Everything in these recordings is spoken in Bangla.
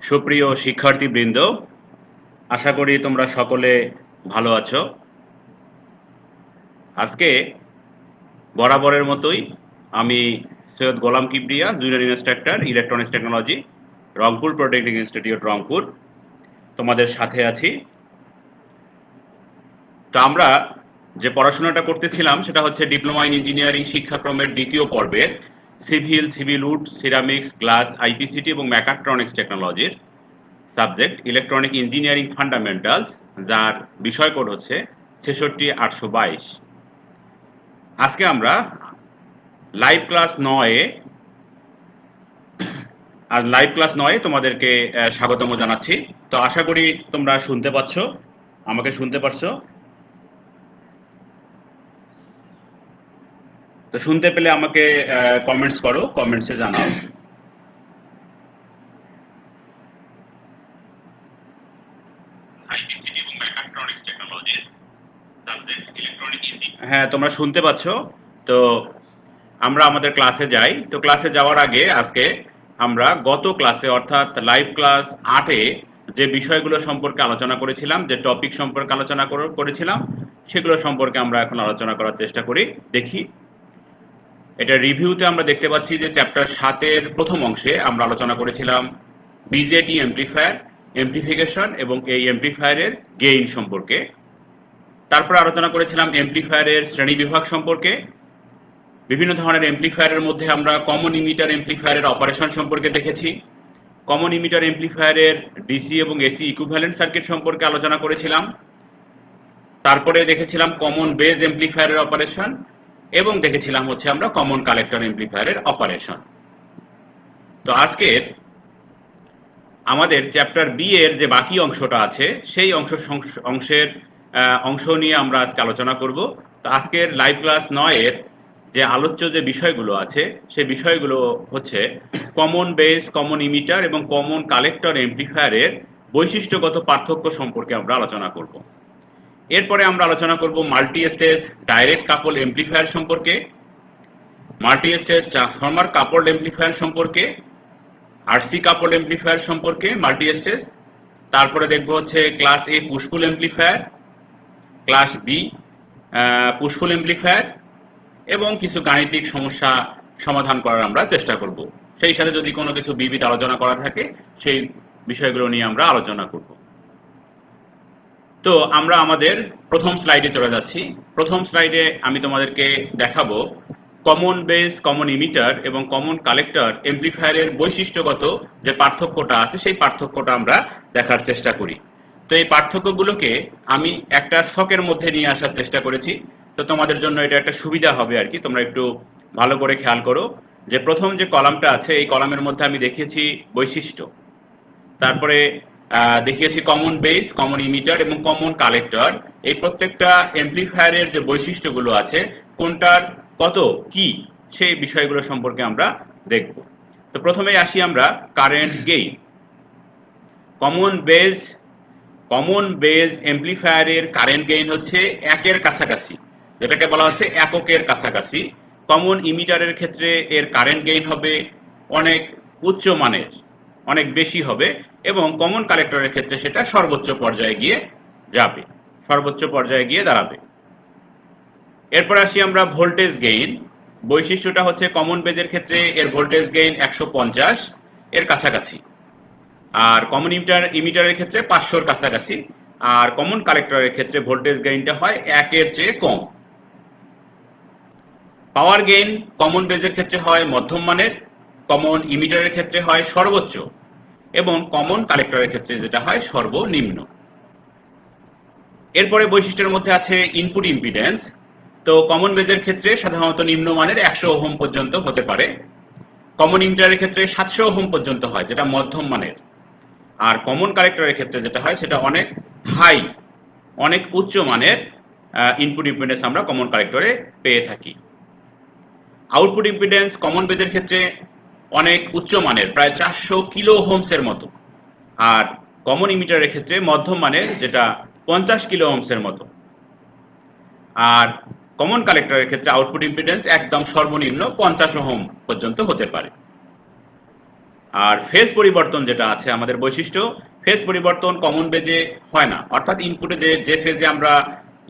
সুপ্রিয় শিক্ষার্থীবৃন্দ, আশা করি তোমরা সকলে ভালো আছো। আজকে বরাবরের মতোই আমি Syed Golam Kibria, junior instructor electronics technology, Rangpur polytechnic institute Rangpur, তোমাদের সাথে আছি। তো আমরা যে পড়াশোনাটা করতেছিলাম সেটা হচ্ছে ডিপ্লোমা ইন ইঞ্জিনিয়ারিং শিক্ষাক্রমের দ্বিতীয় পর্বের সিভিল উড, সিরামিক্স, গ্লাস, আইপিসিটি এবং মেকাট্রনিক্স টেকনোলজির সাবজেক্ট ইলেকট্রনিক ইঞ্জিনিয়ারিং ফান্ডামেন্টালস, যার বিষয় কোড হচ্ছে 66822। আজকে আমরা লাইভ ক্লাস 9 তোমাদেরকে স্বাগতম জানাচ্ছি। তো আশা করি তোমরা শুনতে পাচ্ছ, আমাকে শুনতে পারছো। তো শুনতে পেলে আমাকে কমেন্টস করো, কমেন্টসে জানাও। হ্যাঁ, তোমরা শুনতে পাচ্ছ। তো আমরা আমাদের ক্লাসে যাই। তো ক্লাসে যাওয়ার আগে আজকে আমরা গত ক্লাসে অর্থাৎ লাইভ ক্লাস 8-এ যে বিষয়গুলো সম্পর্কে আলোচনা করেছিলাম, যে টপিক সম্পর্কে আলোচনা করেছিলাম, সেগুলো সম্পর্কে আমরা এখন আলোচনা করার চেষ্টা করি। দেখি, এটা রিভিউতে আমরা দেখতে পাচ্ছি যে চ্যাপ্টার 7-এর প্রথম অংশে আমরা আলোচনা করেছিলাম বিজেটি এমপ্লিফায়ার, এমপ্লিফিকেশন এবং এই এমপ্লিফায়ারের গেইন সম্পর্কে। তারপর আলোচনা করেছিলাম এমপ্লিফায়ারের শ্রেণীবিভাগ সম্পর্কে। বিভিন্ন ধরনের এমপ্লিফায়ারের মধ্যে আমরা কমন ইমিটার এমপ্লিফায়ারের অপারেশন সম্পর্কে দেখেছি। কমন ইমিটার এমপ্লিফায়ারের ডিসি এবং এসি ইকুইভ্যালেন্ট সার্কিট সম্পর্কে আলোচনা করেছিলাম। তারপরে দেখেছিলাম কমন বেজ এমপ্লিফায়ারের অপারেশন এবং দেখেছিলাম হচ্ছে আমরা কমন কালেক্টর এমপ্লিফায়ারের অপারেশন। তো আজকের আমাদের চ্যাপ্টার বি এর যে বাকি অংশটা আছে সেই অংশ নিয়ে আমরা আজকে আলোচনা করব। তো আজকের লাইভ ক্লাস 9-এর যে আলোচ্য যে বিষয়গুলো আছে সেই বিষয়গুলো হচ্ছে কমন বেস, কমন ইমিটার এবং কমন কালেক্টর এমপ্লিফায়ারের বৈশিষ্ট্যগত পার্থক্য সম্পর্কে আমরা আলোচনা করব। এরপরে আমরা আলোচনা করব মাল্টি স্টেজ ডাইরেক্ট কাপল এমপ্লিফায়ার সম্পর্কে, multi stage transformer coupled amplifier সম্পর্কে, আরসি কাপল এমপ্লিফায়ার সম্পর্কে মাল্টি স্টেজ। তারপরে দেখব হচ্ছে ক্লাস এ পুশফুল এমপ্লিফায়ার, ক্লাস বি পুশফুল এমপ্লিফায়ার এবং কিছু গাণিতিক সমস্যা সমাধান করার আমরা চেষ্টা করব। সেই সাথে যদি কোনো কিছু বিবিধ আলোচনা করা থাকে সেই বিষয়গুলো নিয়ে আমরা আলোচনা করব। তো আমরা আমাদের প্রথম স্লাইডে চলে যাচ্ছি। প্রথম স্লাইডে আমি তোমাদেরকে দেখাবো কমন বেস, কমন ইমিটার এবং কমন কালেক্টর এমপ্লিফায়ারের বৈশিষ্ট্যগত যে পার্থক্যটা আছে সেই পার্থক্যটা আমরা দেখার চেষ্টা করি। তো এই পার্থক্যগুলোকে আমি একটা ছকের মধ্যে নিয়ে আসার চেষ্টা করেছি। তো তোমাদের জন্য এটা একটা সুবিধা হবে আর কি। তোমরা একটু ভালো করে খেয়াল করো যে প্রথম যে কলামটা আছে এই কলামের মধ্যে আমি দেখিয়েছি বৈশিষ্ট্য, তারপরে দেখিয়েছি কমন বেস, কমন ইমিটার এবং কমন কালেক্টর। এই প্রত্যেকটা এমপ্লিফায়ারের যে বৈশিষ্ট্যগুলো আছে কোনটার কত কি সেই বিষয়গুলো সম্পর্কে আমরা দেখব। তো প্রথমেই আসি আমরা কারেন্ট গেইন। কমন বেজ এমপ্লিফায়ারের কারেন্ট গেইন হচ্ছে 1-এর কাছাকাছি, যেটাকে বলা হচ্ছে এককের কাছাকাছি। কমন ইমিটারের ক্ষেত্রে এর কারেন্ট গেইন হবে অনেক উচ্চ মানের, অনেক বেশি হবে এবং কমন কালেক্টরের ক্ষেত্রে সেটা সর্বোচ্চ পর্যায়ে গিয়ে যাবে, সর্বোচ্চ পর্যায়ে গিয়ে দাঁড়াবে। এরপর আসি আমরা ভোল্টেজ গেইন। বৈশিষ্ট্যটা হচ্ছে কমন বেজের ক্ষেত্রে এর ভোল্টেজ গেইন 150 এর কাছাকাছি, আর কমন ইমিটারের ক্ষেত্রে 500-র কাছাকাছি, আর কমন কালেক্টরের ক্ষেত্রে ভোল্টেজ গেইনটা হয় 1-এর চেয়ে কম। পাওয়ার গেইন কমন বেজের ক্ষেত্রে হয় মধ্যম মানের, কমন ইমিটারের ক্ষেত্রে হয় সর্বোচ্চ এবং কমন কালেক্টরের ক্ষেত্রে যেটা হয় সর্বনিম্ন। এরপরে বৈশিষ্ট্যের মধ্যে আছে ইনপুট ইম্পিডেন্স। তো কমন বেজের ক্ষেত্রে সাধারণত নিম্নমানের 100 ওহম পর্যন্ত হতে পারে, কমন ইমিটারের ক্ষেত্রে 700 ওহম পর্যন্ত হয় যেটা মধ্যম মানের, আর কমন কালেক্টরের ক্ষেত্রে যেটা হয় সেটা অনেক হাই, অনেক উচ্চ মানের ইনপুট ইম্পিডেন্স আমরা কমন কালেক্টরে পেয়ে থাকি। আউটপুট ইম্পিডেন্স কমন বেজের ক্ষেত্রে অনেক উচ্চ মানের, প্রায় 400 কিলো ওহমসের মতো, আর কমন ইমিটারের ক্ষেত্রে মধ্যম মানের যেটা 50 কিলো ওহমসের মতো। আর কমন কালেক্টরের ক্ষেত্রে আউটপুট ইম্পিডেন্স একদম সর্বনিম্ন 50 ওহম পর্যন্ত হতে পারে। আর ফেজ পরিবর্তন যেটা আছে আমাদের বৈশিষ্ট্য, ফেজ পরিবর্তন কমন বেজে হয় না, অর্থাৎ ইনপুটে যে ফেজে আমরা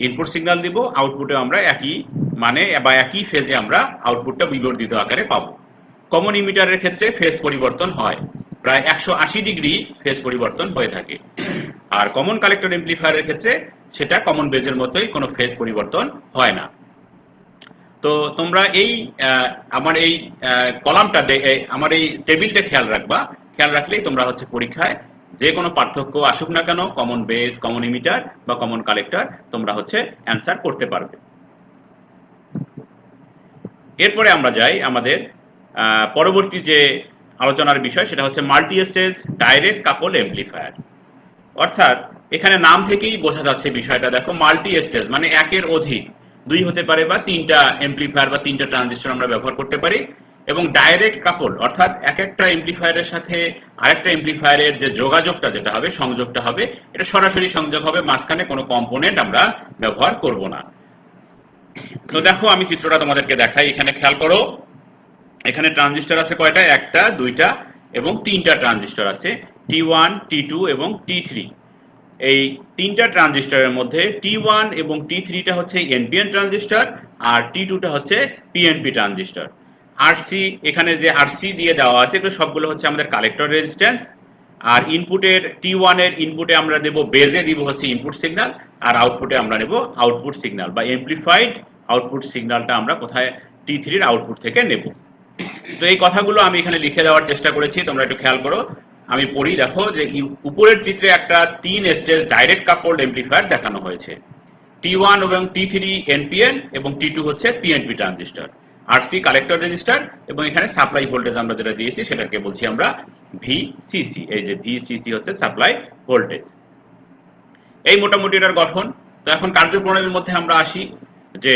ইনপুট সিগন্যাল দিব, আউটপুটে আমরা একই মানে বা একই ফেজে আমরা আউটপুটটা বিবর্ধিত আকারে পাবো। কমন ইমিটারের ক্ষেত্রে ফেজ পরিবর্তন হয়, প্রায় 180 ডিগ্রি ফেজ পরিবর্তন হয়ে থাকে। আর কমন কালেক্টর এমপ্লিফায়ারের ক্ষেত্রে সেটা কমন বেজের মতোই কোনো ফেজ পরিবর্তন হয় না। তো তোমরা এই আমার এই কলামটা আমার এই টেবিলটা খেয়াল রাখলেই তোমরা হচ্ছে পরীক্ষায় যে কোনো পার্থক্য আসুক না কেন, কমন বেজ, কমন ইমিটার বা কমন কালেক্টর, তোমরা হচ্ছে অ্যান্সার করতে পারবে। এরপরে আমরা যাই আমাদের পরবর্তী যে আলোচনার বিষয়, সেটা হচ্ছে মাল্টি স্টেজ ডাইরেক্ট কাপল এমপ্লিফায়ার। অর্থাৎ এখানে নাম থেকেই বোঝা যাচ্ছে বিষয়টা, দেখো মাল্টি স্টেজ মানে একের অধিক, দুই হতে পারে বা তিনটা এমপ্লিফায়ার বা তিনটা ট্রানজিস্টর আমরা ব্যবহার করতে পারি। এবং ডাইরেক্ট কাপল অর্থাৎ এক একটা এমপ্লিফায়ারের সাথে আরেকটা এমপ্লিফায়ারের যে যোগাযোগটা যেটা হবে, সংযোগটা হবে, এটা সরাসরি সংযোগ হবে, মাঝখানে কোনো কম্পোনেন্ট আমরা ব্যবহার করব না। তো দেখো আমি চিত্রটা তোমাদেরকে দেখাই, এখানে খেয়াল করো, এখানে ট্রানজিস্টর আছে কয়টা, একটা, দুইটা এবং তিনটা ট্রানজিস্টর আছে, T1, T2 এবং T3। এই তিনটা ট্রানজিস্টরের মধ্যে T1 এবং T3টা হচ্ছে এনপিএন ট্রানজিস্টর আর T2টা হচ্ছে পিএনপি ট্রানজিস্টর। আরসি এখানে যে আরসি দিয়ে দেওয়া আছে এগুলো সবগুলো হচ্ছে আমাদের কালেক্টর রেজিস্ট্যান্স। আর ইনপুটের T1 এর ইনপুটে আমরা দেব, বেজে দিব হচ্ছে ইনপুট সিগন্যাল, আর আউটপুটে আমরা নেব আউটপুট সিগন্যাল বা এমপ্লিফাইড আউটপুট সিগন্যালটা আমরা কোথায় T3 এর আউটপুট থেকে নেব। তো এই কথাগুলো আমি এখানে লিখে দেওয়ার চেষ্টা করেছি, তোমরা একটু খেয়াল করো। আমি পড়ি, দেখো যে উপরের চিত্রে একটা 3 স্টেজ ডাইরেক্ট কাপলড এমপ্লিফায়ার দেখানো হয়েছে। T1 এবং T3 এনপিএন এবং T2 হচ্ছে PNP transistor, RC collector register, এবং এখানে সাপ্লাই ভোল্টেজ আমরা যেটা দিয়েছি সেটাকে বলছি আমরা ভিসিসি। এই যে ভিসিসি হচ্ছে সাপ্লাই ভোল্টেজ। এই মোটামুটি এটার গঠন। তো এখন কার্যপ্রণালীর মধ্যে আমরা আসি, যে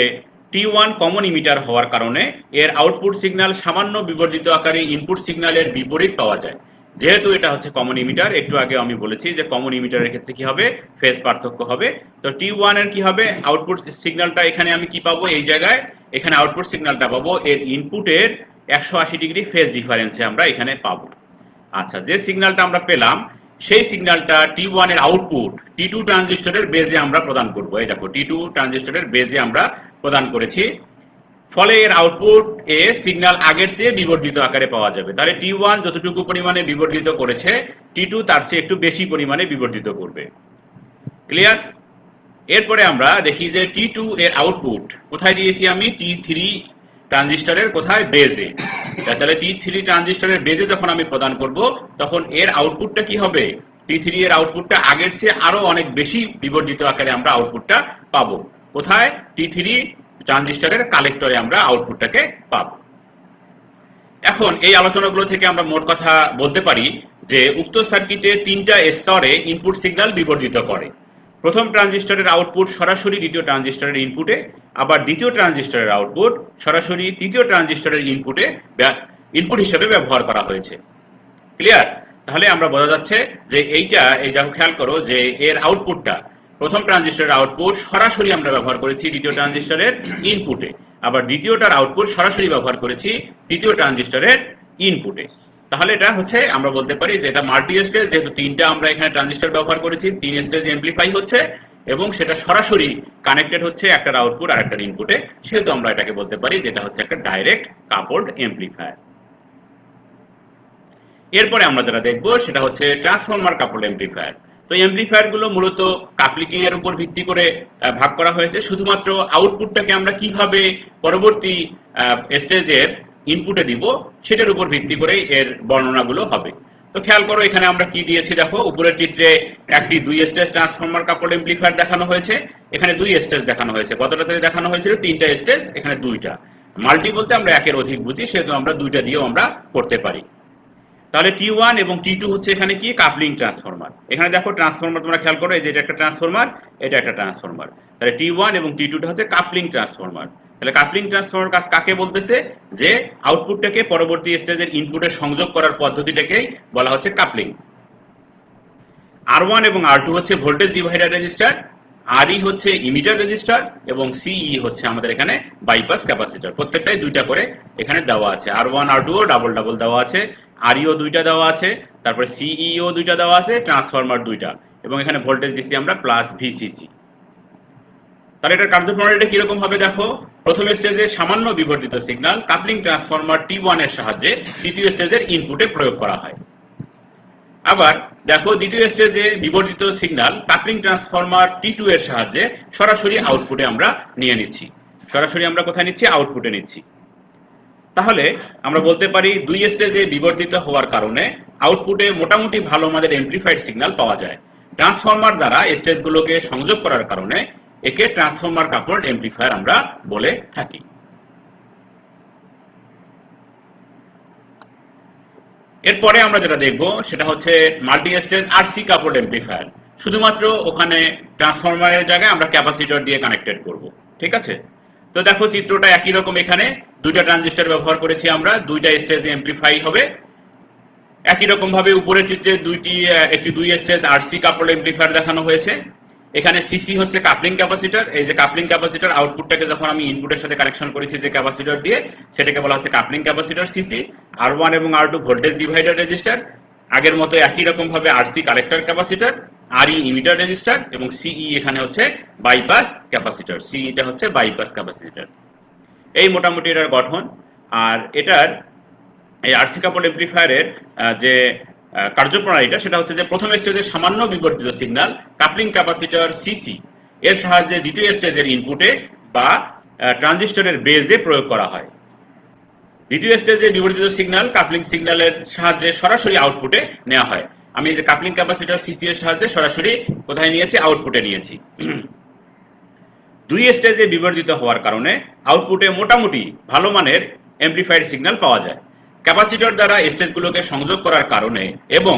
T1 কমন ইমিটার হওয়ার কারণে এর আউটপুট সিগন্যাল সামান্য বিবর্ধিত আকারে ইনপুট সিগন্যালের বিপরীত পাওয়া যায়। যেহেতু এটা হচ্ছে কমন ইমিটার, একটু আগে আমি বলেছি যে কমন ইমিটারের ক্ষেত্রে কি হবে, ফেজ পার্থক্য হবে। তো T1 এর কি হবে, আউটপুট সিগন্যালটা এখানে আমি কি পাবো, এই জায়গায় এখানে আউটপুট সিগন্যালটা পাবো এর ইনপুটের 180 ডিগ্রি ফেজ ডিফারেন্সে আমরা এখানে পাবো। আচ্ছা, যে সিগন্যালটা আমরা পেলাম সেই সিগন্যালটা T1 এর আউটপুট T2 ট্রানজিস্টরের বেজে আমরা প্রদান করব। এই দেখো T2 ট্রানজিস্টরের বেজে আমরা প্রদান করেছি, ফলে এর আউটপুট এ সিগন্যাল আগের চেয়ে বিবর্ধিত আকারে পাওয়া যাবে। তাহলে T1 যতটুকু পরিমাণে বিবর্ধিত করেছে, T2 তার চেয়ে একটু বেশি পরিমাণে বিবর্ধিত করবে। ক্লিয়ার? এরপরে আমরা দেখি যে T2 এর আউটপুট কোথায় দিয়েছি আমি, T3 ট্রানজিস্টরের কোথায়, বেজে। তাহলে T3 ট্রানজিস্টরের বেজে যখন আমি প্রদান করব, তখন এর আউটপুটটা কি হবে, T3 এর আউটপুটটা আগের চেয়ে আরো অনেক বেশি বিবর্ধিত আকারে আমরা আউটপুটটা পাবো। কোথায়, T3 ট্রানজিস্টরের কালেক্টরে আমরা আউটপুটটাকে পাবো। এখন এই আলোচনাগুলো থেকে আমরা মোট কথা বলতে পারি যে উক্ত সার্কিটে তিনটা স্তরে ইনপুট সিগন্যাল বিবর্ধিত করে। প্রথম ট্রানজিস্টরের আউটপুট সরাসরি দ্বিতীয় ট্রানজিস্টরের ইনপুটে, আবার দ্বিতীয় ট্রানজিস্টরের আউটপুট সরাসরি তৃতীয় ট্রানজিস্টরের ইনপুটে ইনপুট হিসেবে ব্যবহার করা হয়েছে। ক্লিয়ার? তাহলে আমরা বোঝা যাচ্ছে যে এই দেখো খেয়াল করো যে এর আউটপুটটা, প্রথম ট্রানজিস্টরের আউটপুট সরাসরি আমরা ব্যবহার করেছি দ্বিতীয় ট্রানজিস্টরের ইনপুটে, আবার দ্বিতীয়টার আউটপুট সরাসরি ব্যবহার করেছি তৃতীয় ট্রানজিস্টরের ইনপুটে। তাহলে এটা হচ্ছে আমরা বলতে পারি যে এটা মাল্টি স্টেজ, যেহেতু তিনটা আমরা এখানে ট্রানজিস্টর ব্যবহার করেছি, 3 স্টেজ এমপ্লিফাই হচ্ছে এবং সেটা সরাসরি কানেক্টেড হচ্ছে একটার আউটপুট আর একটার ইনপুটে, সেহেতু আমরা এটাকে বলতে পারি যেটা হচ্ছে একটা ডাইরেক্ট কাপলড এমপ্লিফায়ার। এরপরে আমরা যেটা দেখবো সেটা হচ্ছে ট্রান্সফরমার কাপলড এমপ্লিফায়ার। তো এমপ্লিফায়ার গুলো মূলত কাপলিং এর উপর ভিত্তি করে ভাগ করা হয়েছে। শুধুমাত্র আউটপুটটাকে আমরা কিভাবে পরবর্তী স্টেজের ইনপুটে দিব সেটার উপর ভিত্তি করে এর বর্ণনাগুলো হবে। তো খেয়াল করো এখানে আমরা কি দিয়েছি, দেখো উপরের চিত্রে একটি 2 স্টেজ ট্রান্সফরমার কাপলড এমপ্লিফায়ার দেখানো হয়েছে। এখানে 2 স্টেজ দেখানো হয়েছে, কতটাতে দেখানো হয়েছিল, 3টা স্টেজ, এখানে 2টা। মাল্টি বলতে আমরা একের অধিক বুঝি, সেহেতু আমরা 2টা দিয়েও আমরা করতে পারি। তাহলে T1 এবং T2 হচ্ছে এখানে কি, কাপলিং ট্রান্সফরমার। এখানে দেখো ট্রান্সফরমার তোমরা খেয়াল করো, এই যে এটা একটা ট্রান্সফরমার, এটা একটা ট্রান্সফরমার। তাহলে T1 এবং T2টা হচ্ছে কাপলিং ট্রান্সফরমার। তাহলে কাপলিং ট্রান্সফরমার কাকে বলতেছে, যে আউটপুটটাকে পরবর্তী স্টেজের ইনপুটে সংযোগ করার পদ্ধতিটাকেই বলা হচ্ছে কাপলিং। R1 এবং R2 হচ্ছে ভোল্টেজ ডিভাইডার রেজিস্টার, RE হচ্ছে ইমিটার রেজিস্টার এবং CE হচ্ছে আমাদের এখানে বাইপাস ক্যাপাসিটর। প্রত্যেকটাই 2টা করে এখানে দেওয়া আছে। R1 R2 O double double দেওয়া আছে। আরইও দুইটা দেওয়া আছে, তারপরে সিইও দুইটা দেওয়া আছে, ট্রান্সফরমার দুইটা, এবং এখানে ভোল্টেজ দিচ্ছি আমরা প্লাস ভিসিসি। তাহলে এটার কার্যপ্রণালীটা কিরকম হবে দেখো। প্রথম স্টেজে সামান্য বিবর্ধিত সিগন্যাল কাপলিং ট্রান্সফরমার T1 এর সাহায্যে দ্বিতীয় স্টেজের ইনপুটে প্রয়োগ করা হয়। আবার দেখো দ্বিতীয় স্টেজে বিবর্ধিত সিগন্যাল কাপলিং ট্রান্সফরমার T2 এর সাহায্যে সরাসরি আউটপুটে আমরা নিয়ে নিচ্ছি। সরাসরি আমরা কোথায় নিচ্ছি? আউটপুটে নিচ্ছি। তাহলে আমরা বলতে পারি দুই স্টেজে বিবর্ধিত হওয়ার কারণে আউটপুটে মোটামুটি ভালো মানের এমপ্লিফাইড সিগন্যাল পাওয়া যায়। ট্রান্সফরমার দ্বারা স্টেজগুলোকে সংযোগ করার কারণে একে ট্রান্সফরমার কাপলড এমপ্লিফায়ার আমরা বলে থাকি। এরপরে আমরা যেটা দেখব সেটা হচ্ছে multi stage RC coupled amplifier. শুধুমাত্র ওখানে ট্রান্সফরমারের জায়গায় আমরা ক্যাপাসিটর দিয়ে কানেক্টেড করব, ঠিক আছে? তো দেখো চিত্রটা একই রকম। এখানে দুইটা ট্রানজিস্টর ব্যবহার করেছি আমরা, দুইটা স্টেজে এমপ্লিফাই হবে। একই রকম ভাবে উপরের চিত্রে একটি দুই স্টেজ আরসি কাপলড এমপ্লিফায়ার দেখানো হয়েছে। এখানে সিসি হচ্ছে কাপলিং ক্যাপাসিটর। এই যে কাপলিং ক্যাপাসিটর আউটপুটটাকে যখন আমি ইনপুটের সাথে কানেকশন করেছি যে ক্যাপাসিটর দিয়ে, সেটাকে বলা হচ্ছে কাপলিং ক্যাপাসিটর সিসি। আর1 এবং আর2 ভোল্টেজ ডিভাইডার রেজিস্টার। আগের মতো একই রকম ভাবে RC collector capacitor, RE emitter resistor, এবং সিই এখানে হচ্ছে বাইপাস ক্যাপাসিটর। সিইটা হচ্ছে বাইপাস ক্যাপাসিটর। এই মোটামুটি এটার গঠন। আর এটার এই আরসি কাপলড এমপ্লিফায়ারের যে কার্যপ্রণালীটা সেটা হচ্ছে যে প্রথম স্টেজে সামান্য বিবর্ধিত সিগন্যাল কাপলিং ক্যাপাসিটর সিসি এর সাহায্যে দ্বিতীয় স্টেজের ইনপুটে বা ট্রানজিস্টরের বেজে প্রয়োগ করা হয়। দ্বিতীয় স্টেজে বিবর্ধিত সিগন্যাল কাপলিং সিগন্যালের সাহায্যে সরাসরি আউটপুটে নেওয়া হয়। আমি এই যে কাপলিং ক্যাপাসিটর সিসি এর সাহায্যে সরাসরি কোথায় নিয়েছি? আউটপুটে নিয়েছি। দুই স্টেজে বিবর্ধিত হওয়ার কারণে আউটপুটে মোটামুটি ভালো মানের এমপ্লিফাইড সিগন্যাল পাওয়া যায়। ক্যাপাসিটর দ্বারা স্টেজগুলোকে সংযোগ করার কারণে এবং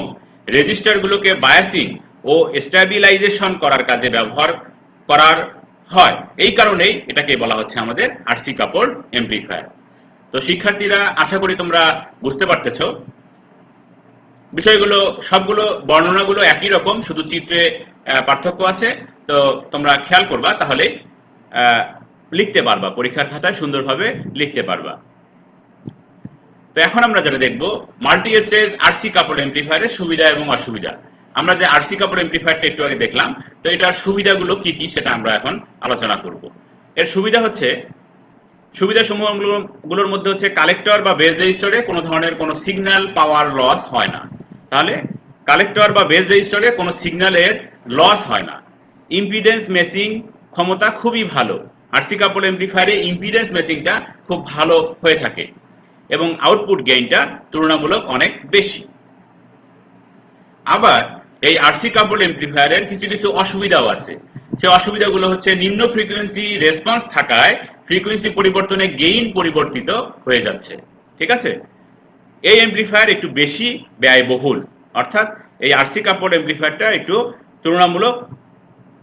রেজিস্টারগুলোকে বায়াসিং ও স্ট্যাবিলাইজেশন করার কাজে ব্যবহার করার হয়। এই কারণেই এটাকে বলা হচ্ছে আমাদের আরসি কাপলড এমপ্লিফায়ার। তো শিক্ষার্থীরা, আশা করি তোমরা বুঝতে পারতেছো বিষয়গুলো। সবগুলো বর্ণনাগুলো একই রকম, শুধু চিত্রে পার্থক্য আছে। তো তোমরা খেয়াল করবা, তাহলে লিখতে পারবা, পরীক্ষার খাতায় সুন্দরভাবে লিখতে পারবা। তো এখন আমরা যেটা দেখবো মাল্টি স্টেজ আরসি কাপলড এমপ্লিফায়ারের সুবিধা এবং অসুবিধা। আমরা যে আরসি কাপলড এমপ্লিফায়ারটা একটু আগে দেখলাম, তো এটার সুবিধাগুলো কি কি সেটা আমরা এখন আলোচনা করব। এর সুবিধা হচ্ছে, সুবিধা সমূহগুলোর মধ্যে হচ্ছে কালেক্টর বা বেস রেজিস্টরে কোনো ধরনের কোনো সিগন্যাল পাওয়ার লস হয় না। তাহলে কালেক্টর বা বেস রেজিস্টরে কোনো সিগন্যালের লস হয় না। ইম্পিডেন্স ম্যাচিং ক্ষমতা খুবই ভালো। আরসি কাপলড এমপ্লিফায়ারে ইম্পিডেন্স ম্যাচিংটা খুব ভালো হয়ে থাকে এবং আউটপুট গেইনটা তুলনামূলক অনেক বেশি। আবার এই আরসি কাপলড এমপ্লিফায়ারের কিছু কিছু অসুবিধাও আছে। সেই অসুবিধাগুলো হচ্ছে নিম্ন ফ্রিকোয়েন্সি রেসপন্স থাকায় ফ্রিকোয়েন্সি পরিবর্তনে গেইন পরিবর্তিত হয়ে যাচ্ছে, ঠিক আছে? এই এমপ্লিফায়ার একটু বেশি ব্যয়বহুল, অর্থাৎ এই আরসি কাপলড এমপ্লিফায়ারটা একটু তুলনামূলক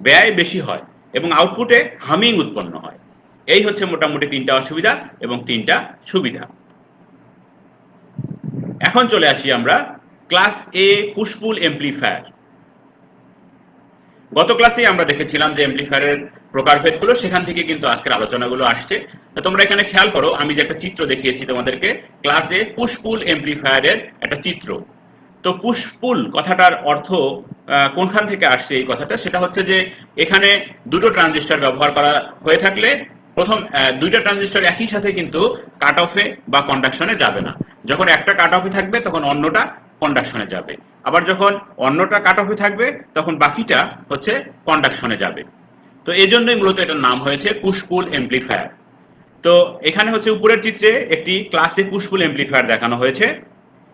ব্যয় বেশি হয় এবং আউটপুটে হামিং উৎপন্ন হয়। এই হচ্ছে মোটামুটি তিনটা অসুবিধা এবং তিনটা সুবিধা। এখন চলে আসি আমরা class A push pull amplifier. গত ক্লাসে আমরা দেখেছিলাম যে এমপ্লিফায়ারের প্রকারভেদগুলো, সেখান থেকে কিন্তু আজকের আলোচনাগুলো আসছে। তো তোমরা এখানে খেয়াল করো, আমি যে একটা চিত্র দেখিয়েছি তোমাদেরকে ক্লাস এ পুশ পুল এমপ্লিফায়ারের একটা চিত্র। তো পুশ পুল কথাটার অর্থ কোনখান থেকে আসছে এই কথাটা, সেটা হচ্ছে যে এখানে দুটো ট্রানজিস্টর ব্যবহার করা হয়ে থাকলে প্রথম দুইটা ট্রানজিস্টর একই সাথে কিন্তু কাট অফে বা কন্ডাকশনে যাবে না। যখন একটা কাট অফে থাকবে তখন অন্যটা কন্ডাকশনে যাবে, আবার যখন অন্যটা কাট অফে থাকবে তখন বাকিটা হচ্ছে কন্ডাকশনে যাবে। তো এই জন্যই মূলত এটার নাম হয়েছে পুশ পুল এমপ্লিফায়ার। তো এখানে হচ্ছে উপরের চিত্রে একটি class A push pull amplifier দেখানো হয়েছে।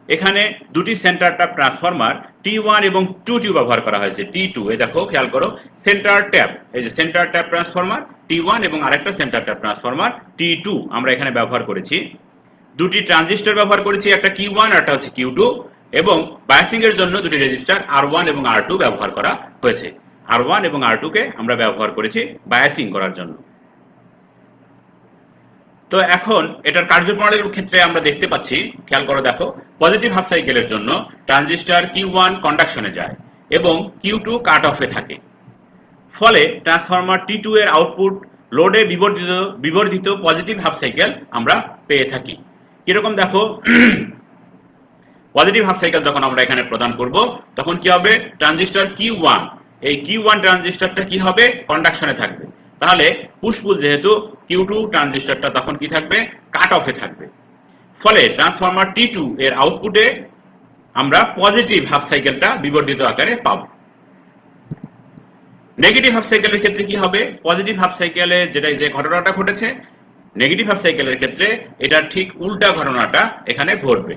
এখানে দুটি সেন্টার ট্যাপ ট্রান্সফরমার T1 এবং T2 ব্যবহার করা হয়েছে। T2 এই দেখো, খেয়াল করো, সেন্টার ট্যাপ, এই যে সেন্টার ট্যাপ ট্রান্সফরমার T1 এবং আরেকটা সেন্টার ট্যাপ ট্রান্সফরমার T2 আমরা এখানে ব্যবহার করেছি। দুটি ট্রানজিস্টর ব্যবহার করেছি, একটা Q1 আর একটা হচ্ছে Q2, এবং বায়াসিং এর জন্য দুটি রেজিস্টার R1 এবং R2 ব্যবহার করা হয়েছে। R1 এবং R2 কে আমরা ব্যবহার করেছি বায়াসিং করার জন্য। তো এখন এটার কার্যপ্রণালীর ক্ষেত্রে আমরা দেখতে পাচ্ছি, খেয়াল করো, দেখো, পজিটিভ হাফ সাইকেলের জন্য ট্রানজিস্টর Q1 কন্ডাকশনে যায় এবং Q2 কাট অফে থাকে। ফলে ট্রান্সফরমার T2 এর আউটপুট লোডে বিবর্ধিত পজিটিভ হাফ সাইকেল আমরা পেয়ে থাকি। কিরকম দেখো, পজিটিভ হাফ সাইকেল যখন আমরা এখানে প্রদান করব তখন কি হবে, ট্রানজিস্টর Q1, এই Q1 ট্রানজিস্টরটা কি হবে, কন্ডাকশনে থাকবে। তাহলে পুশ পুল যেহেতু Q2 ট্রানজিস্টরটা তখন কি থাকবে, কাট অফে থাকবে। ফলে ট্রান্সফরমার T2 এর আউটপুটে আমরা পজিটিভ হাফ সাইকেলটা বিবর্ধিত আকারে পাব। নেগেটিভ হাফ সাইকেলের ক্ষেত্রে কি হবে, পজিটিভ হাফ সাইকেলে যে ঘটনাটা ঘটেছে, নেগেটিভ হাফ সাইকেলের ক্ষেত্রে এটার ঠিক উল্টা ঘটনাটা এখানে ঘটবে।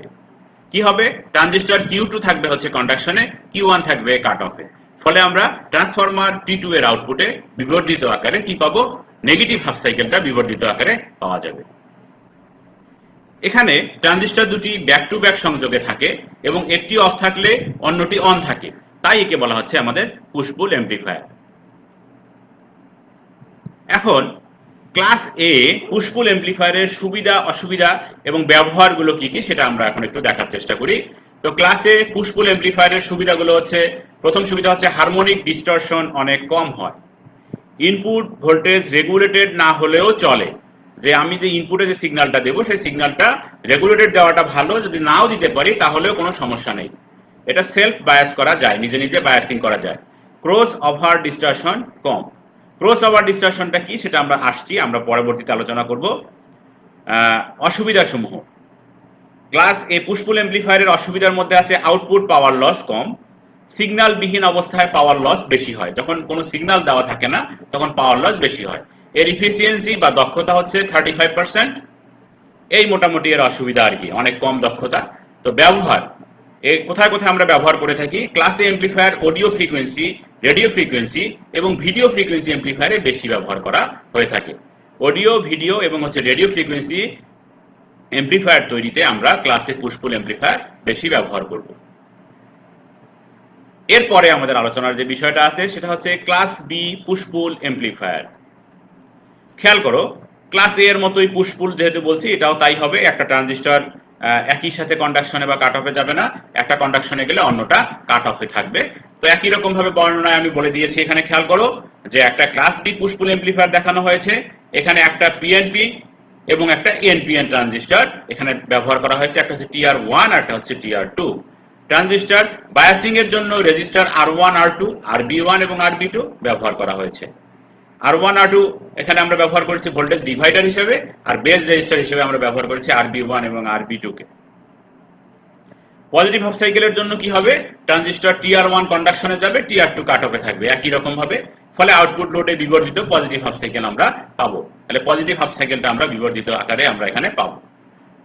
কি হবে, ট্রানজিস্টর Q2 থাকবে হচ্ছে কন্ডাকশনে, Q1 থাকবে কাট অফে। ফলে আমরা ট্রান্সফরমার T2 এর আউটপুটে বিবর্ধিত আকারে কি পাবো, নেগেটিভ হাফ সাইকেলটা বিবর্ধিত আকারে পাওয়া যাবে। এখানে ট্রানজিস্টর দুটি ব্যাক টু ব্যাক সংযোগে থাকে এবং একটি অফ থাকলে অন্যটি অন থাকে, তাই একে বলা হচ্ছে আমাদের পুশ পুল এমপ্লিফায়ার। এখন ক্লাস এ পুশ পুল এমপ্লিফায়ারের সুবিধা অসুবিধা এবং ব্যবহারগুলো কি কি সেটা আমরা এখন একটু দেখার চেষ্টা করি। তো ক্লাস এ পুশ পুল এমপ্লিফায়ারের সুবিধাগুলো হচ্ছে, প্রথম সুবিধা হচ্ছে হারমোনিক ডিস্টরশন অনেক কম হয়। ইনপুট ভোল্টেজ রেগুলেটেড না হলেও চলে, যে আমি যে ইনপুটে যে সিগন্যালটা দেবো সেই সিগন্যালটা রেগুলেটেড দেওয়াটা ভালো, যদি নাও দিতে পারি তাহলেও কোনো সমস্যা নেই। এটা সেলফ বায়াস করা যায়, নিজে নিজে বায়াসিং করা যায়। ক্রস ওভার ডিস্টরশন কম। ক্রস ওভার ডিস্টরশনটা কি সেটা আমরা পরবর্তীতে আলোচনা করব। অসুবিধা সমূহ, ক্লাস এ পুশ পুল এমপ্লিফায়ারের অসুবিধার মধ্যে আছে আউটপুট পাওয়ার লস কম, সিগন্যাল বিহীন অবস্থায় পাওয়ার লস বেশি হয়। যখন কোনো সিগন্যাল দেওয়া থাকে না তখন পাওয়ার লস বেশি হয়। এর ইফিসিয়েন্সি বা দক্ষতা হচ্ছে 35%। এই মোটামুটি এর অসুবিধা আর কি, অনেক কম দক্ষতা। তো ব্যবহার, কোথায় কোথায় আমরা ব্যবহার করে থাকি, class A amplifier audio frequency, radio frequency এবং ভিডিও ফ্রিকোয়েন্সি এমপ্লিফায়ারে বেশি ব্যবহার করা হয়ে থাকে। অডিও, ভিডিও এবং রেডিও ফ্রিকোয়েন্সি এমপ্লিফায়ার তৈরিতে আমরা class A push pull amplifier বেশি ব্যবহার করব। এরপরে আমাদের আলোচনার যে বিষয়টা আছে সেটা হচ্ছে class B push pull amplifier. খেয়াল করো, ক্লাস এ এর মতোই পুশ পুল যেহেতু বলছি, এটাও তাই হবে। একটা ট্রানজিস্টর একই সাথে কন্ডাকশনে বা কাট অফে যাবে না, একটা কন্ডাকশনে গেলে অন্যটা কাট অফে থাকবে। তো একই রকম ভাবে বর্ণনায় আমি বলে দিয়েছি। এখানে খেয়াল করো যে একটা class B push pull amplifier দেখানো হয়েছে। এখানে একটা পিএনপি এবং একটা এনপিএন ট্রানজিস্টর এখানে ব্যবহার করা হয়েছে, একটা হচ্ছে TR1 আর একটা হচ্ছে TR2। ট্রানজিস্টর বায়াসিং এর জন্য রেজিস্টার R1, R2, RB1 এবং RB2 ব্যবহার করা হয়েছে। R1, R2 এখানে আমরা ব্যবহার করেছি ভোল্টেজ ডিভাইডার হিসেবে, আর বেস রেজিস্টার হিসেবে আমরা ব্যবহার করেছি RB1 এবং RB2 কে। পজিটিভ হাফ সাইকেলের জন্য কি হবে, ট্রানজিস্টর TR1 কন্ডাকশনে যাবে, TR2 কাট অফে থাকবে একই রকম ভাবে। ফলে আউটপুট লোডে বিবর্ধিত পজিটিভ হাফ সাইকেল আমরা পাবো। তাহলে পজিটিভ হাফ সাইকেলটা আমরা বিবর্ধিত আকারে আমরা এখানে পাবো।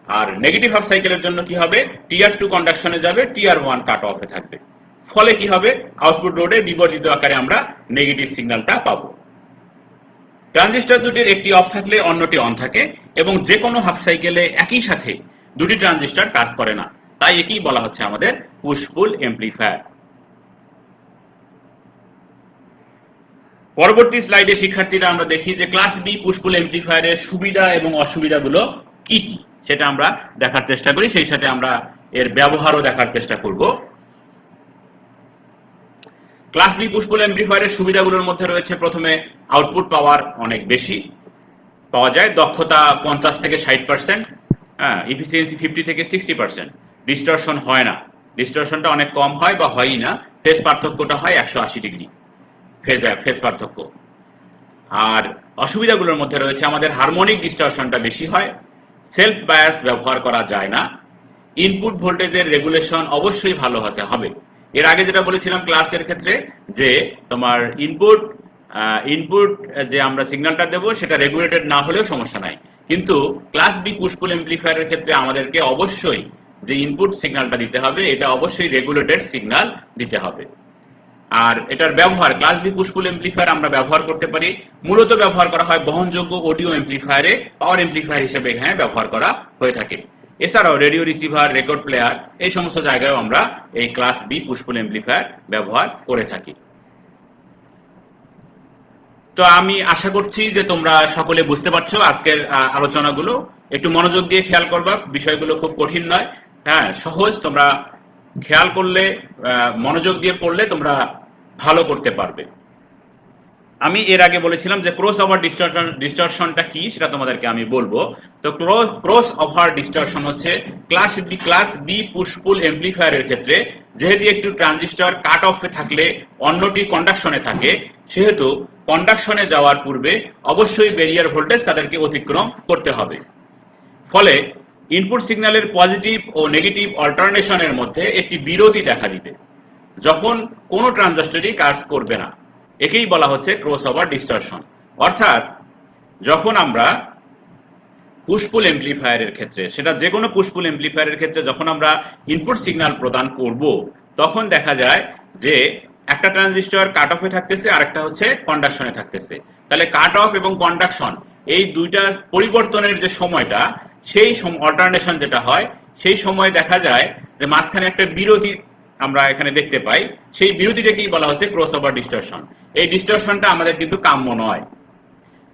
আর নেগেটিভ হাফ সাইকেলের জন্য কি হবে, TR2 কন্ডাকশনে যাবে, TR1 কাট অফে থাকবে। ফলে কি হবে, আউটপুট লোডে বিবর্ধিত আকারে আমরা নেগেটিভ সিগন্যালটা পাবো। ট্রানজিস্টর দুটির একটি অফ থাকলে অন্যটি অন থাকে এবং যে কোনো হাফ সাইকেলে একই সাথে দুটি ট্রানজিস্টর কাজ করে না, তাই একেই বলা হচ্ছে আমাদের পুশ পুল এমপ্লিফায়ার। পরবর্তী স্লাইডে শিক্ষার্থীরা আমরা দেখি যে ক্লাস বি পুশ পুল এমপ্লিফায়ারের সুবিধা এবং অসুবিধাগুলো কি কি সেটা আমরা দেখার চেষ্টা করি, সেই সাথে আমরা এর ব্যবহারও দেখার চেষ্টা করব। ক্লাস বি পুশ পুল এমপ্লিফায়ারের সুবিধাগুলোর মধ্যে রয়েছে, প্রথমে আউটপুট পাওয়ার অনেক বেশি পাওয়া যায়, দক্ষতা 50 থেকে 60%, ইফিসিয়েন্সি 50 থেকে 60%, ডিস্টরশন হয় না, ডিস্টরশনটা অনেক কম হয় বা হয়ই না, ফেজ পার্থক্যটা হয় 180 ডিগ্রি ফেজ পার্থক্য। আর অসুবিধাগুলোর মধ্যে রয়েছে আমাদের হারমোনিক ডিস্টরশনটা বেশি হয়, সেলফ বায়াস ব্যবহার করা যায় না, ইনপুট ভোল্টেজের রেগুলেশন অবশ্যই ভালো হতে হবে। এর আগে যেটা বলেছিলাম ক্লাসের ক্ষেত্রে যে তোমার ইনপুট যে আমরা সিগন্যালটা দেবো সেটা রেগুলেটেড না হলেও সমস্যা নাই, কিন্তু ক্লাস বি পুশ পুল এমপ্লিফায়ারের ক্ষেত্রে আমাদেরকে অবশ্যই যে ইনপুট সিগন্যালটা দিতে হবে এটা অবশ্যই রেগুলেটেড সিগন্যাল দিতে হবে। আর এটার ব্যবহার, class B push pull amplifier আমরা ব্যবহার করতে পারি, মূলত ব্যবহার করা হয় বহনযোগ্য অডিও এমপ্লিফায়ারে, পাওয়ার এমপ্লিফায়ার হিসেবে এখানে ব্যবহার করা হয়ে থাকে। এছাড়াও রেডিও রিসিভার, রেকর্ড প্লেয়ার, এই সমস্ত জায়গায় আমরা এই class B push pull amplifier ব্যবহার করে থাকি। তো আমি আশা করছি যে তোমরা সকলে বুঝতে পারছো আজকের আলোচনাগুলো। একটু মনোযোগ দিয়ে খেয়াল করবা, বিষয়গুলো খুব কঠিন নয়, সহজ। তোমরা খেয়াল করলে, মনোযোগ দিয়ে পড়লে তোমরা ভালো করতে পারবে। আমি এর আগে বলেছিলাম যে ক্রস ওভার ডিস্টরশনটা কি সেটা তোমাদেরকে আমি বলবো। তো ক্রস ওভার ডিস্টরশন হচ্ছে ক্লাস বি পুশ পুল এমপ্লিফায়ারের ক্ষেত্রে যেহেতু একটু ট্রানজিস্টর কাট অফে থাকলে অন্যটি কন্ডাকশনে থাকে, সেহেতু কন্ডাকশনে যাওয়ার পূর্বে অবশ্যই ব্যারিয়ার ভোল্টেজ তাদেরকে অতিক্রম করতে হবে। ফলে ইনপুট সিগন্যালের পজিটিভ ও নেগেটিভ অল্টারনেশনের মধ্যে একটি বিরতি দেখা দিবে যখন কোনো ট্রানজিস্টরই কাজ করবে না। একেই বলা হচ্ছে ক্রস ওভার ডিস্টরশন। অর্থাৎ যখন আমরা পুশপুল এমপ্লিফায়ারের ক্ষেত্রে, সেটা যে কোনো পুশপুল এমপ্লিফায়ারের ক্ষেত্রে যখন আমরা ইনপুট সিগন্যাল প্রদান করব, তখন দেখা যায় যে একটা ট্রানজিস্টর কাট অফে থাকতেছে, আরেকটা হচ্ছে কন্ডাকশনে থাকতেছে। তাহলে কাট অফ এবং কন্ডাকশন এই দুইটা পরিবর্তনের যে সময়টা, সেই অল্টারনেশন যেটা হয়, সেই সময় দেখা যায় যে মাঝখানে একটা বিরতি আমরা এখানে দেখতে পাই। সেই বিরতিটাকেই বলা হচ্ছে ক্রস ওভার ডিস্টরশন। এই ডিস্টরশনটা আমাদের কিন্তু কাম্য নয়।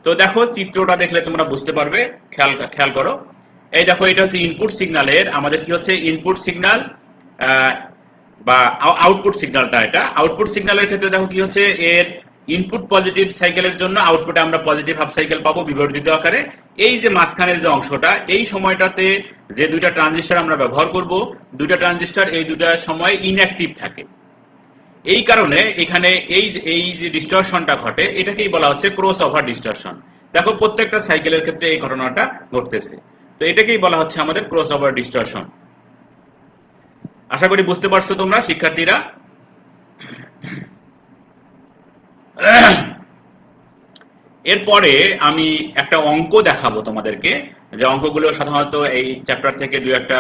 তো দেখো চিত্রটা দেখলে তোমরা বুঝতে পারবে, খেয়াল করো। এই দেখো, এটা হচ্ছে ইনপুট সিগন্যালের, আমাদের কি হচ্ছে ইনপুট সিগন্যাল বা আউটপুট সিগন্যালটা। এটা আউটপুট সিগন্যালের ক্ষেত্রে দেখো কি হচ্ছে, এর ইনপুট পজিটিভ সাইকেলের জন্য আউটপুটে আমরা পজিটিভ হাফ সাইকেল পাবো বিবর্ধিত আকারে। এই যে মাঝখানের যে অংশটা, এই সময়টাতে যে দুইটা ট্রানজিস্টর আমরা ব্যবহার করব, দুইটা ট্রানজিস্টর এই দুইটা সময় ইনঅ্যাক্টিভ থাকে। এই কারণে এখানে এই যে ডিস্টরশনটা ঘটে, এটাকেই বলা হচ্ছে ক্রস ওভার ডিস্টরশন। দেখো প্রত্যেকটা সাইকেলের ক্ষেত্রে এই ঘটনাটা ঘটতেছে। তো এটাকেই বলা হচ্ছে আমাদের ক্রস ওভার ডিস্টরশন। আশা করি বুঝতে পারছো তোমরা শিক্ষার্থীরা। এরপরে আমি একটা অঙ্ক দেখাবো তোমাদেরকে, যে অঙ্কগুলো সাধারণত এই চ্যাপ্টার থেকে দু একটা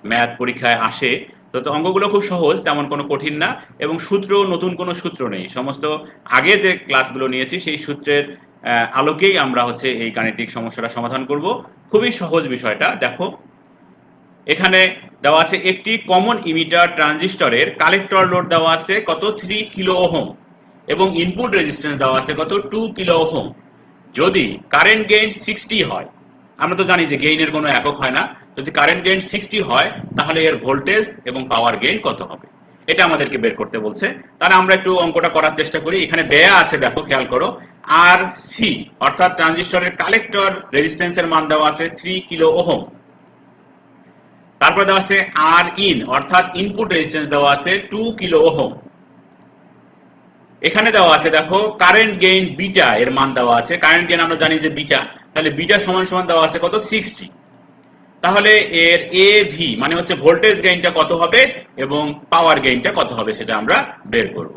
ম্যাথ পরীক্ষায় আসে। তো অঙ্কগুলো খুব সহজ, তেমন কোনো কঠিন না, এবং সূত্র নতুন কোনো সূত্র নেই। সমস্ত আগে যে ক্লাসগুলো নিয়েছি সেই সূত্রের আলোকেই আমরা হচ্ছে এই গাণিতিক সমস্যাটা সমাধান করব। খুবই সহজ বিষয়টা। দেখো এখানে দেওয়া আছে একটি কমন ইমিটার ট্রানজিস্টরের কালেক্টর লোড দেওয়া আছে কত 3 কিলো ওহম এবং ইনপুট রেজিস্ট্যান্স দেওয়া আছে কত 2 কিলো ওহম। যদি কারেন্ট গেইন 60 হয়, আমরা তো জানি যে গেইনের কোনো একক হয় না, যদি কারেন্ট গেইন 60 হয় তাহলে এর ভোল্টেজ এবং পাওয়ার গেইন কত হবে, এটা আমাদেরকে বের করতে বলছে। তাহলে আমরা একটু অঙ্কটা করার চেষ্টা করি। এখানে দেয়া আছে, দেখো খেয়াল করো, আর সি অর্থাৎ ট্রানজিস্টরের কালেক্টর রেজিস্ট্যান্সের মান দেওয়া আছে 3 কিলো ওহম। তারপর দেওয়া আছে আর ইন অর্থাৎ ইনপুট রেজিস্ট্যান্স দেওয়া আছে 2 কিলো ওহম। এখানে দেওয়া আছে দেখো কারেন্ট গেইন বিটা এর মান দেওয়া আছে। কারেন্ট গেইন আমরা জানি যে বিটা, তাহলে বিটা সমান সমান দেওয়া আছে কত 60। তাহলে এর এ ভি মানে হচ্ছে ভোল্টেজ গেইনটা কত হবে এবং পাওয়ার গেইনটা কত হবে সেটা আমরা বের করব।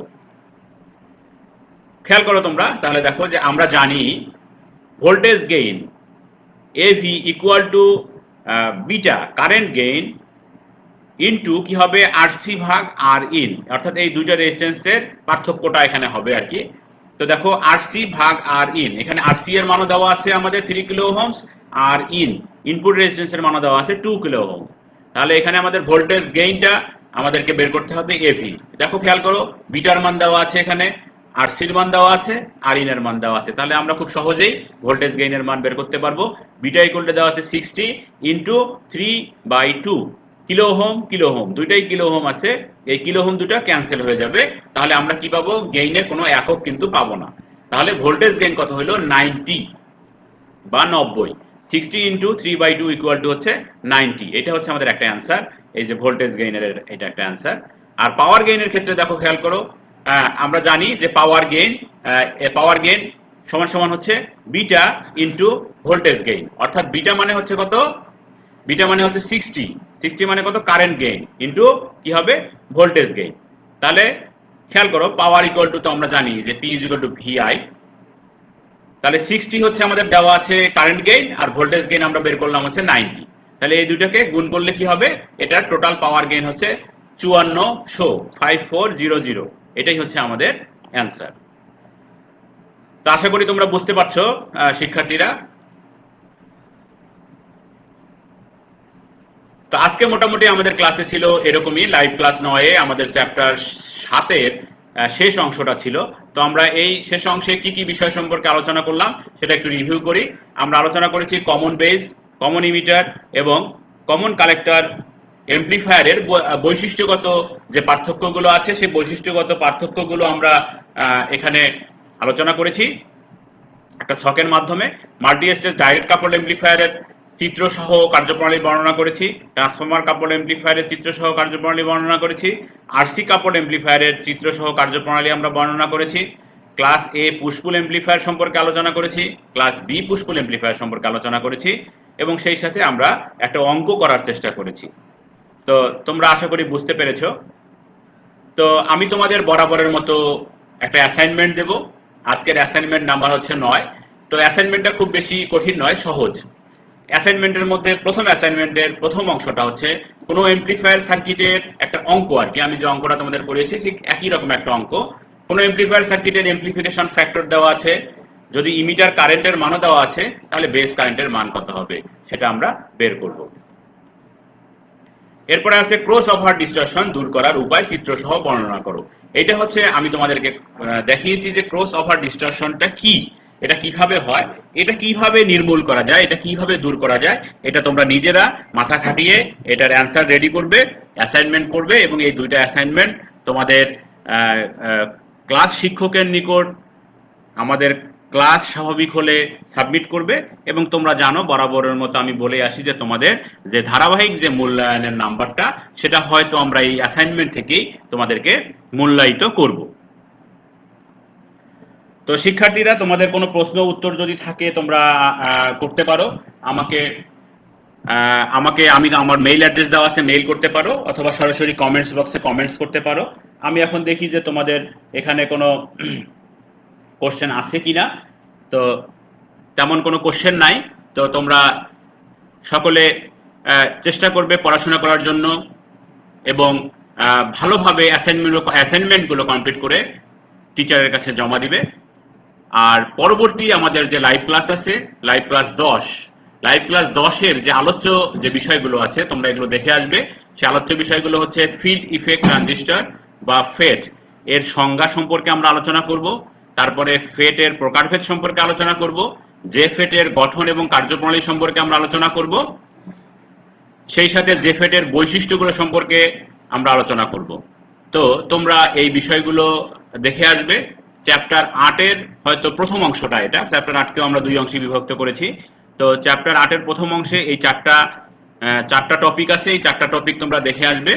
খেয়াল করো তোমরা, তাহলে দেখো যে আমরা জানি voltage gain A V equal to beta current gain into কি হবে আরসি ভাগ আর ইন, অর্থাৎ এই দুইটা রেজিস্ট্যান্সের পার্থক্যটা এখানে হবে আর কি। তো দেখো আরসি ভাগ আর ইন, এখানে আরসি এর মানও দেওয়া আছে আমাদের 3 কিলো ওহমস, আর ইনপুট রেজিস্ট্যান্সের মানও দেওয়া আছে 2 কিলো ওহম। তাহলে এখানে আমাদের ভোল্টেজ গেইনটা আমাদেরকে বের করতে হবে এভি। দেখো খেয়াল করো, বিটার মান দেওয়া আছে এখানে, আরসির মান দেওয়া আছে, আর ইনের মান দেওয়া আছে। তাহলে আমরা খুব সহজেই ভোল্টেজ গেইনের মান বের করতে পারবো। বিটা ইকুয়াল টু দেওয়া আছে 60 ইনটু 3/2 কিলো ওহম, দুইটাই কিলো ওহম আছে, এই কিলো ওহম দুটো ক্যান্সেল হয়ে যাবে। তাহলে আমরা কি পাবো, গেইনের কোনো একক কিন্তু পাবো না। তাহলে ভোল্টেজ গেইন কত হলো 90 বা 90। 60 ইনটু 3/2 ইকুয়াল টু হচ্ছে 90। এটা হচ্ছে আমাদের একটা অ্যান্সার, এই যে ভোল্টেজ গেইনের এটা একটা অ্যান্সার। আর পাওয়ার গেইনের ক্ষেত্রে দেখো খেয়াল করো, আমরা জানি যে পাওয়ার গেইন সমান সমান হচ্ছে বিটা ইনটু ভোল্টেজ গেইন, অর্থাৎ বিটা মানে হচ্ছে কত, বিটা মানে হচ্ছে 60 মানে কত কারেন্ট গেইন ইনটু কি হবে ভোল্টেজ গেইন। তাহলে খেয়াল করো পাওয়ার ইকুয়াল টু তো আমরা জানি যে P is equal to V I. তাহলে 60 হচ্ছে আমাদের দেওয়া আছে কারেন্ট গেইন, আর ভোল্টেজ গেইন আমরা বের করলাম হচ্ছে 90। তাহলে এই দুটোকে গুণ করলে কি হবে, এটা টোটাল পাওয়ার গেইন হচ্ছে 5400। এটাই হচ্ছে আমাদের অ্যান্সার। তো আশা করি তোমরা বুঝতে পারছো শিক্ষার্থীরা। তো আজকে মোটামুটি আমাদের ক্লাসে ছিল এরকমই, লাইভ ক্লাস 9 আমাদের চ্যাপ্টার 7-এর শেষ অংশটা ছিল। তো আমরা এই শেষ অংশে কি কি বিষয় সম্পর্কে আলোচনা করলাম সেটা একটু রিভিউ করি। আমরা আলোচনা করেছি কমন বেস, কমন ইমিটার এবং কমন কালেক্টর এমপ্লিফায়ারের বৈশিষ্ট্যগত যে পার্থক্যগুলো আছে, সেই বৈশিষ্ট্যগত পার্থক্যগুলো আমরা এখানে আলোচনা করেছি একটা ছকের মাধ্যমে। মাল্টি স্টেজ ডাইরেক্ট কাপল এমপ্লিফায়ারের চিত্র সহ কার্যপ্রণালী বর্ণনা করেছি, ট্রান্সফর্মার কাপল এমপ্লিফায়ারের চিত্র সহ কার্যপ্রণালী বর্ণনা করেছি, আরসি কাপল এমপ্লিফায়ারের চিত্র সহ কার্যপ্রণালী আমরা বর্ণনা করেছি, ক্লাস এ পুশপুল এমপ্লিফায়ার সম্পর্কে আলোচনা করেছি, ক্লাস বি পুশপুল এমপ্লিফায়ার সম্পর্কে আলোচনা করেছি, এবং সেই সাথে আমরা একটা অঙ্ক করার চেষ্টা করেছি। তো তোমরা আশা করি বুঝতে পেরেছো। তো আমি তোমাদের বরাবরের মতো একটা অ্যাসাইনমেন্ট দেব। আজকের অ্যাসাইনমেন্ট নাম্বার হচ্ছে 9। তো অ্যাসাইনমেন্টটা খুব বেশি কঠিন নয়, সহজ। অ্যাসাইনমেন্টের মধ্যে প্রথম অ্যাসাইনমেন্টের প্রথম অংশটা হচ্ছে কোনো এমপ্লিফায়ার সার্কিটের একটা অঙ্ক আর কি। আমি যে অঙ্কটা তোমাদের করিয়েছি ঠিক একই রকম একটা অঙ্ক। কোনো এমপ্লিফায়ার সার্কিটের এমপ্লিফিকেশন ফ্যাক্টর দেওয়া আছে, যদি ইমিটার কারেন্টের মানও দেওয়া আছে, তাহলে বেস কারেন্টের মান কত হবে সেটা আমরা বের করব। এরপরে আছে ক্রস ওভার ডিস্টরশন দূর করার উপায় চিত্র সহ বর্ণনা করো। এটা হচ্ছে আমি তোমাদেরকে দেখিয়েছি যে ক্রস ওভার ডিস্টরশনটা কি, এটা কিভাবে হয়, এটা কিভাবে নির্মূল করা যায়, এটা কিভাবে দূর করা যায়। এটা তোমরা নিজেরা মাথা খাটিয়ে এটার অ্যান্সার রেডি করবে, অ্যাসাইনমেন্ট করবে, এবং এই দুইটা অ্যাসাইনমেন্ট তোমাদের ক্লাস শিক্ষকের নিকট আমাদের ক্লাস স্বাভাবিক হলে সাবমিট করবে। এবং তোমরা জানো বরাবরের মতো আমি বলে আসি যে তোমাদের যে ধারাবাহিক যে মূল্যায়নের নাম্বারটা সেটা হয়তো আমরা এই অ্যাসাইনমেন্ট থেকেই তোমাদেরকে মূল্যায়িত করব। তো শিক্ষার্থীরা, তোমাদের কোনো প্রশ্ন উত্তর যদি থাকে তোমরা করতে পারো। আমাকে আমি আমার মেইল অ্যাড্রেস দেওয়া আছে, মেইল করতে পারো, অথবা সরাসরি কমেন্টস বক্সে কমেন্টস করতে পারো। আমি এখন দেখি যে তোমাদের এখানে কোনো কোশ্চেন আছে কিনা। তো তেমন কোনো কোশ্চেন নাই। তো তোমরা সকলে চেষ্টা করবে পড়াশোনা করার জন্য এবং ভালোভাবে অ্যাসাইনমেন্টগুলো কমপ্লিট করে টিচারের কাছে জমা দিবে। আর পরবর্তী আমাদের যে লাইভ ক্লাস আছে, লাইভ ক্লাস 10-এর যে আলোচ্য যে বিষয়গুলো আছে তোমরা এগুলো দেখে আসবে। সে আলোচ্য বিষয়গুলো হচ্ছে ফিল্ড ইফেক্ট ট্রানজিস্টর বা ফেট এর সংজ্ঞা সম্পর্কে আমরা আলোচনা করব। তারপরে ফেট এর প্রকারভেদ সম্পর্কে আলোচনা করব। যে ফেট এর গঠন এবং কার্যপ্রণালী সম্পর্কে আমরা আলোচনা করব। সেই সাথে যে ফেট এর বৈশিষ্ট্যগুলো সম্পর্কে আমরা আলোচনা করব। তো তোমরা এই বিষয়গুলো দেখে আসবে। চ্যাপ্টার 8-এর হয়তো প্রথম অংশটা, এটা চ্যাপ্টার 8কেও আমরা 2 অংশে বিভক্ত করেছি। তো চ্যাপ্টার 8-এর প্রথম অংশে এই চারটা টপিক আছে, এই 4টা টপিক তোমরা দেখে আসবে।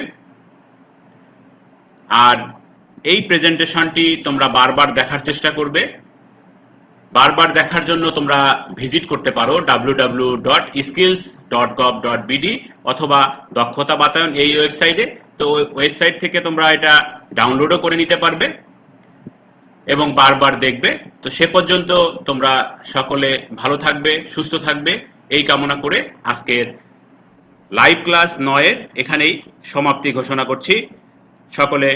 আর এই প্রেজেন্টেশনটি তোমরা বারবার দেখার চেষ্টা করবে। বারবার দেখার জন্য তোমরা ভিজিট করতে পারো www.skills.gov.bd অথবা দক্ষতা বাতায়ন এই ওয়েবসাইটে। তো ওয়েবসাইট থেকে তোমরা এটা ডাউনলোডও করে নিতে পারবে এবং বারবার দেখবে। তো সে পর্যন্ত তোমরা সকলে ভালো থাকবে, সুস্থ থাকবে, এই কামনা করে আজকের লাইভ ক্লাস 9-এর এখানেই সমাপ্তি ঘোষণা করছি। সকলে